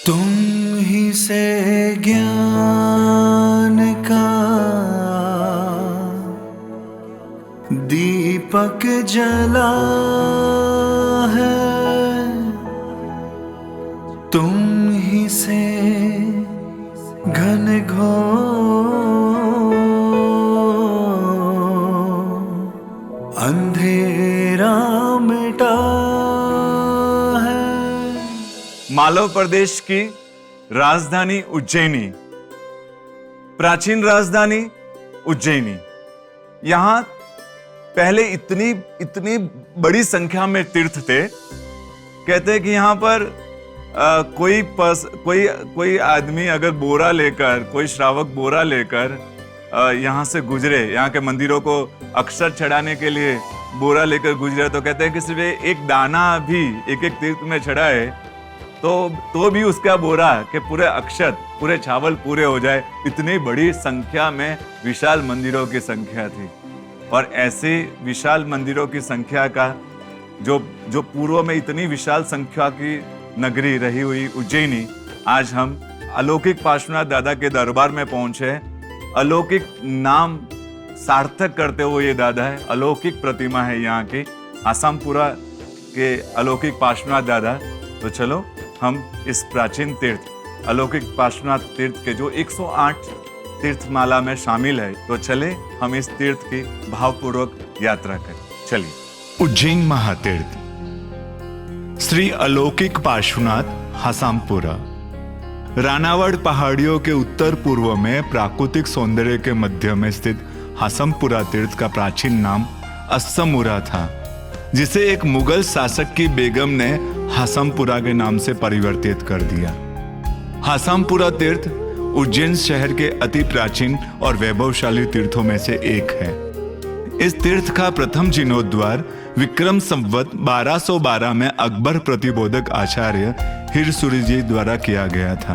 तुम ही से ज्ञान का दीपक जला है, तुम ही से घन घोर अंधेरा मिटा है। मालव प्रदेश की राजधानी उज्जैनी, प्राचीन राजधानी उज्जैनी। यहाँ पहले इतनी बड़ी संख्या में तीर्थ थे। कहते हैं कि यहाँ पर कोई आदमी अगर बोरा लेकर, कोई श्रावक बोरा लेकर यहाँ से गुजरे, यहाँ के मंदिरों को अक्षर चढ़ाने के लिए बोरा लेकर गुजरे, तो कहते हैं कि सिर्फ एक दाना भी एक तीर्थ में चढ़ाए तो भी उसका बोरा के पूरे अक्षत, पूरे चावल पूरे हो जाए। इतनी बड़ी संख्या में विशाल मंदिरों की संख्या थी। और ऐसे विशाल मंदिरों की संख्या का जो पूर्व में इतनी विशाल संख्या की नगरी रही हुई उज्जैनी, आज हम अलौकिक पार्श्वनाथ दादा के दरबार में पहुंचे। अलौकिक नाम सार्थक करते हुए ये दादा है, अलौकिक प्रतिमा है यहाँ की, आसामपुरा के अलौकिक पार्श्वनाथ दादा। तो चलो हम इस प्राचीन तीर्थ अलौकिक पार्श्वनाथ तीर्थ के जो 108 तीर्थमाला में शामिल है, तो चले हम इस तीर्थ की भावपूर्वक यात्रा करें। चलिए। उज्जैन महातीर्थ श्री अलौकिक पार्श्वनाथ हसामपुरा, रानावड़ पहाड़ियों के उत्तर पूर्व में प्राकृतिक सौंदर्य के मध्य में स्थित हसमपुरा तीर्थ का प्राचीन नाम अस्समुरा था, जिसे एक मुगल शासक की बेगम ने हसमपुरा के नाम से परिवर्तित कर दिया। हसमपुरा तीर्थ उज्जैन शहर के अति प्राचीन और वैभवशाली तीर्थों में से एक है। इस तीर्थ का प्रथम जीर्णोद्धार विक्रम संवत 1212 में अकबर प्रतिबोधक आचार्य हिरसूरी जी द्वारा किया गया था।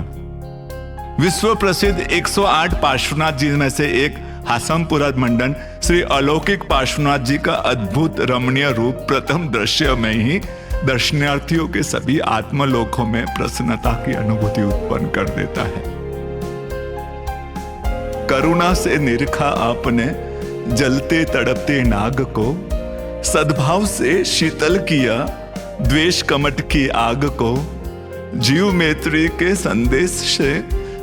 विश्व प्रसिद्ध 108 पार्श्वनाथ जी में से एक हसमपुरा मंडन श्री अलौकिक पार्श्वनाथ जी का अद्भुत रमणीय रूप प्रथम दृश्य में ही दर्शनार्थियों के सभी आत्मलोकों में प्रसन्नता की अनुभूति उत्पन्न कर देता है। करुणा से निरखा आपने जलते तड़पते नाग को, सद्भाव से शीतल किया द्वेष कमट की आग को, जीव मैत्री के संदेश से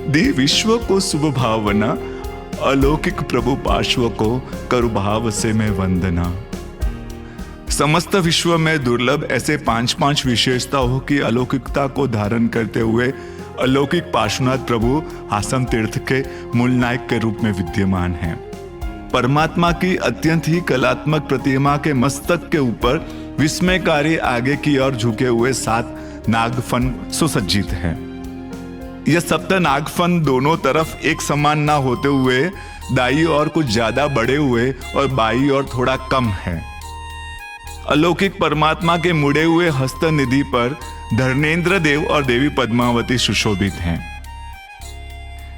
दी विश्व को शुभ भावना, अलौकिक प्रभु पार्श्व को करुभाव से मैं वंदना। समस्त विश्व में दुर्लभ ऐसे 5 विशेषताओं की अलौकिकता को धारण करते हुए अलौकिक पार्श्वनाथ प्रभु हासम तीर्थ के मूल नायक के रूप में विद्यमान हैं। परमात्मा की अत्यंत ही कलात्मक प्रतिमा के मस्तक के ऊपर विस्मयकारी आगे की ओर झुके हुए 7 नागफन सुसज्जित हैं। यह सप्त नागफन दोनों तरफ एक समान ना होते हुए दाईं ओर कुछ ज्यादा बड़े हुए और बाईं ओर थोड़ा कम है। अलौकिक परमात्मा के मुड़े हुए हस्त निधि पर धर्मेंद्र देव और देवी पद्मावती सुशोभित हैं।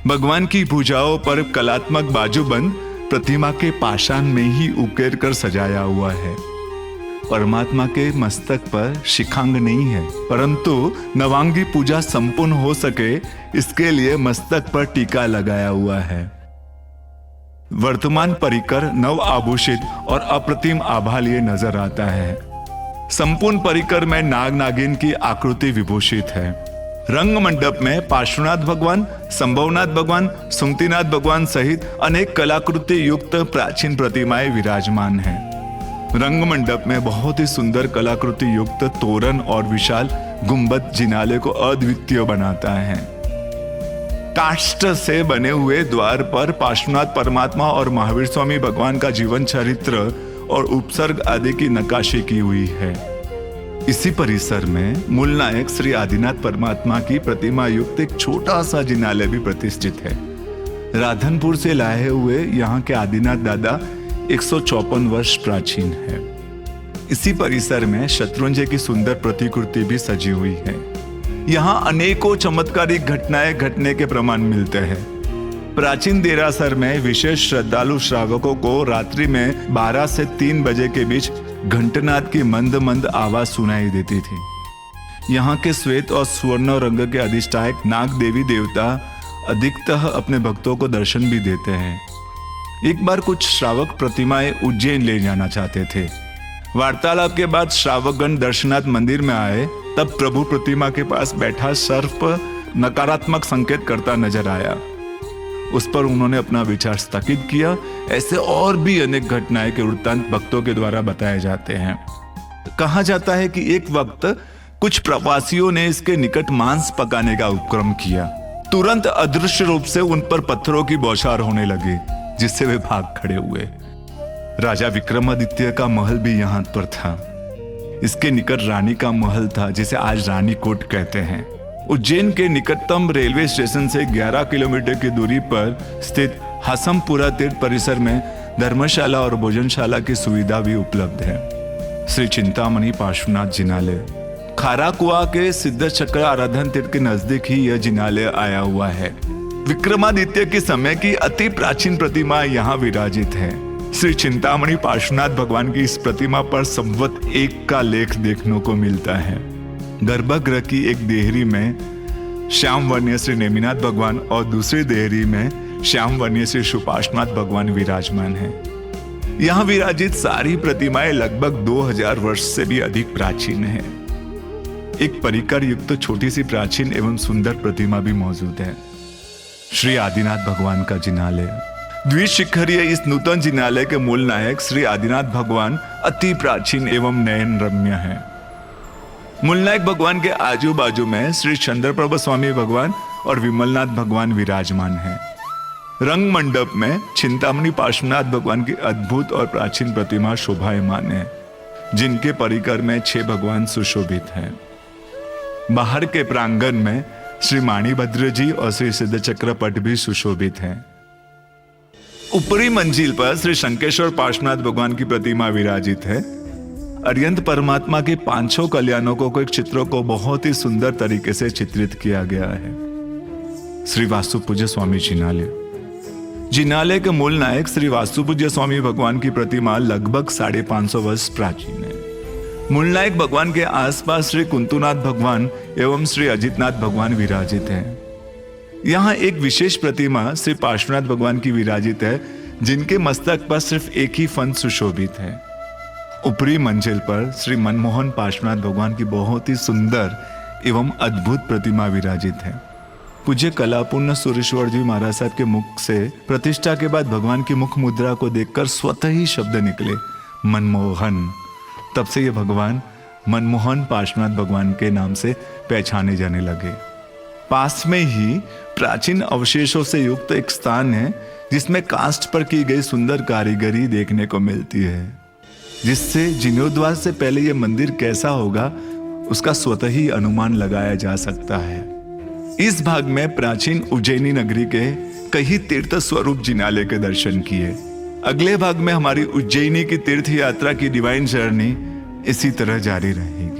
भगवान की भुजाओं पर कलात्मक बाजूबंद प्रतिमा के पाषाण में ही उकेर कर सजाया हुआ है। परमात्मा के मस्तक पर शिखांग नहीं है, परंतु नवांगी पूजा संपूर्ण हो सके इसके लिए मस्तक पर टीका लगाया हुआ है। वर्तमान परिकर नव आभूषित और अप्रतिम आभा लिए नजर आता है। संपूर्ण परिकर में नाग नागिन की आकृति विभूषित है। रंग मंडप में पार्श्वनाथ भगवान, संभवनाथ भगवान, सुमतिनाथ भगवान सहित अनेक कलाकृति युक्त प्राचीन प्रतिमाएं विराजमान हैं। रंग मंडप में बहुत ही सुंदर कलाकृति युक्त तोरण और विशाल गुंबद जिनाले को अद्वितीय बनाता है। काष्ठ से बने हुए द्वार पर पार्श्वनाथ परमात्मा और महावीर स्वामी भगवान का जीवन चरित्र और उपसर्ग आदि की नक्काशी की हुई है। इसी परिसर में मूल नायक श्री आदिनाथ परमात्मा की प्रतिमा युक्त एक छोटा सा जिनालय भी प्रतिष्ठित है। राधनपुर से लाए हुए यहाँ के आदिनाथ दादा 154 वर्ष प्राचीन है। इसी परिसर में शत्रुंजय की सुंदर प्रतिकृति भी सजी हुई है। यहाँ अनेकों चमत्कारिक घटनाएं घटने के प्रमाण मिलते हैं। प्राचीन देरासर में विशेष श्रद्धालु श्रावकों को रात्रि में 12 से 3 बजे के बीच घंटनाद की मंद मंद आवाज सुनाई देती थी। यहाँ के श्वेत और स्वर्ण रंग के अधिष्ठायक नाग देवी देवता अधिकतः अपने भक्तों को दर्शन भी देते हैं। एक बार कुछ श्रावक प्रतिमाएं उज्जैन ले जाना चाहते थे। वार्तालाप के बाद श्रावकगण दर्शनार्थ मंदिर में आए, तब प्रभु प्रतिमा के पास बैठा सर्प नकारात्मक संकेत करता नजर आया। उस पर उन्होंने अपना विचार स्थगित किया। ऐसे और भी अनेक घटनाएं के वृत्तांत भक्तों के द्वारा बताए जाते हैं। कहा जाता है कि एक वक्त कुछ प्रवासियों ने इसके निकट मांस पकाने का उपक्रम किया। तुरंत अदृश्य रूप से उन पर पत्थरों की बौछार होने लगी, जिससे वे भाग खड़े हुए। राजा विक्रमादित्य का महल भी यहाँ पर था। इसके निकट रानी का महल था, जिसे आज रानी कोट कहते हैं। उज्जैन के निकटतम रेलवे स्टेशन से 11 किलोमीटर की दूरी पर स्थित हसमपुरा तीर्थ परिसर में धर्मशाला और भोजनशाला की सुविधा भी उपलब्ध है। श्री चिंतामणि पार्श्वनाथ जिनालय खाराकुआ के सिद्ध चक्र आराधन तीर्थ के नजदीक ही यह जिनालय आया हुआ है। विक्रमादित्य के समय की अति प्राचीन प्रतिमा यहाँ विराजित है। श्री चिंतामणि पार्श्वनाथ भगवान की इस प्रतिमा पर संवत 1 का लेख देखने को मिलता है। गर्भगृह की एक देहरी में श्याम वर्णीय श्री नेमिनाथ भगवान और दूसरी देहरी में श्याम वर्णीय श्री सुपार्श्वनाथ भगवान विराजमान है। यहाँ विराजित सारी प्रतिमाएं लगभग 2000 वर्ष से भी अधिक प्राचीन है। एक परिकर युक्त छोटी सी प्राचीन एवं सुंदर प्रतिमा भी मौजूद है। श्री आदिनाथ भगवान का जिनालय द्विशिखरीय इस नूतन जिनालय के मूल नायक श्री आदिनाथ भगवान अति प्राचीन एवं नयन रम्य है। मूल नायक भगवान के आजू बाजू में श्री चंद्रप्रभ स्वामी भगवान और विमलनाथ भगवान विराजमान हैं। रंग मंडप में चिंतामणि पार्श्वनाथ भगवान की अद्भुत और प्राचीन प्रतिमा शोभायमान है, जिनके परिकर में 6 भगवान सुशोभित हैं। बाहर के प्रांगण में श्री माणिभद्र जी और श्री सिद्ध चक्र पट भी सुशोभित हैं। ऊपरी मंजिल पर श्री शंकेश्वर पार्श्वनाथ भगवान की प्रतिमा विराजित है। अरिहंत परमात्मा के 5 कल्याणों को एक चित्रों को बहुत ही सुंदर तरीके से चित्रित किया गया है। श्री वास्तुपूज्य स्वामी जिनालय के मूल नायक श्री वास्तुपूज्य स्वामी भगवान की प्रतिमा लगभग 550 वर्ष प्राचीन है। मूल नायक भगवान के आसपास श्री कुंतुनाथ भगवान एवं श्री अजितनाथ भगवान विराजित हैं। यहाँ एक विशेष प्रतिमा श्री पार्श्वनाथ भगवान की विराजित है, जिनके मस्तक पर सिर्फ एक ही फन सुशोभित है। ऊपरी मंजिल पर श्री मनमोहन पार्श्वनाथ भगवान की बहुत ही सुंदर एवं अद्भुत प्रतिमा विराजित है। पूज्य कलापूर्ण सुरेश्वर जी महाराज साहब के मुख से प्रतिष्ठा के बाद भगवान की मुख मुद्रा को देखकर स्वतः ही शब्द निकले, मनमोहन। तब से ये भगवान मनमोहन पार्श्वनाथ भगवान के नाम से पहचाने जाने लगे। पास में ही प्राचीन अवशेषों से युक्त एक स्थान है, जिसमें काष्ठ पर की गई सुंदर कारीगरी देखने को मिलती है, जिससे जीर्णोद्धार से पहले यह मंदिर कैसा होगा उसका स्वतः ही अनुमान लगाया जा सकता है। इस भाग में प्राचीन उज्जैनी नगरी के कई तीर्थ स्वरूप जिनालय के दर्शन किए। अगले भाग में हमारी उज्जैनी की तीर्थ यात्रा की डिवाइन जर्नी इसी तरह जारी रहेगी।